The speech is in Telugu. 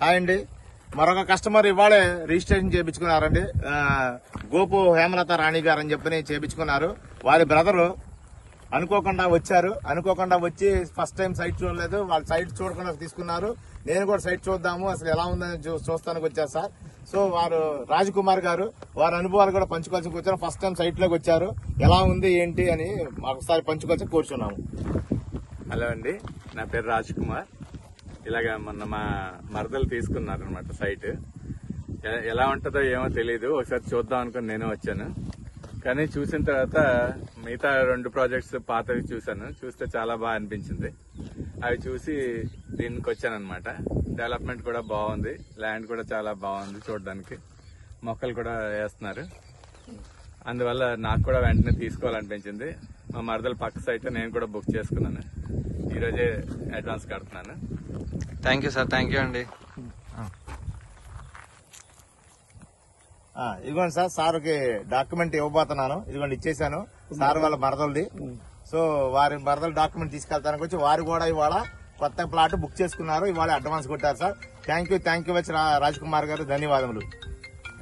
హాయ్ అండి. మరొక కస్టమర్ ఇవాళే రిజిస్ట్రేషన్ చేయించుకున్నారండి. గోపు హేమలత రాణి గారు అని చెప్పి చేయించుకున్నారు. వారి బ్రదరు అనుకోకుండా వచ్చారు. అనుకోకుండా వచ్చి ఫస్ట్ టైం సైట్ చూడలేదు. వాళ్ళ సైట్ చూడకుండా తీసుకున్నారు. నేను కూడా సైట్ చూద్దాము అసలు ఎలా ఉందని చూస్తానికి వచ్చారు సార్. సో వారు రాజకుమార్ గారు వారి అనుభవాలు కూడా పంచుకోవాల్సి వచ్చారు. ఫస్ట్ టైం సైట్ లోకి వచ్చారు. ఎలా ఉంది ఏంటి అని ఒకసారి పంచుకోవాల్సి కూర్చున్నాము. హలో అండి, నా పేరు రాజకుమార్. ఇలాగా మొన్న మా మరదలు తీసుకున్నారు అనమాట సైట్. ఎలా ఉంటుందో ఏమో తెలీదు, ఒకసారి చూద్దాం అనుకుని నేను వచ్చాను. కానీ చూసిన తర్వాత మిగతా 2 ప్రాజెక్ట్స్ పాతవి చూస్తే చాలా బాగా అనిపించింది. అవి చూసి దీనికి వచ్చాను అనమాట. డెవలప్మెంట్ కూడా బాగుంది, ల్యాండ్ కూడా చాలా బాగుంది చూడడానికి, మొక్కలు కూడా వేస్తున్నారు. అందువల్ల నాకు కూడా వెంటనే తీసుకోవాలనిపించింది. మా మరదల పక్క సైట్ నేను కూడా బుక్ చేసుకున్నాను. ఈరోజే అడ్వాన్స్ కడుతున్నాను. Thank you sir. Thank you అండి. ఇదిగోండి సార్, సార్కి డాక్యుమెంట్ ఇవ్వబోతున్నాను. ఇదిగోండి ఇచ్చేసాను. సార్ వాళ్ళ మరదలది. సో వారి మరదలు డాక్యుమెంట్ తీసుకెళ్తానికి వచ్చి వారు కూడా ఇవాళ కొత్త ప్లాట్ బుక్ చేసుకున్నారు. ఇవాళ అడ్వాన్స్ కొట్టారు sir. Thank you very much Rajkumar garu, ధన్యవాదములు.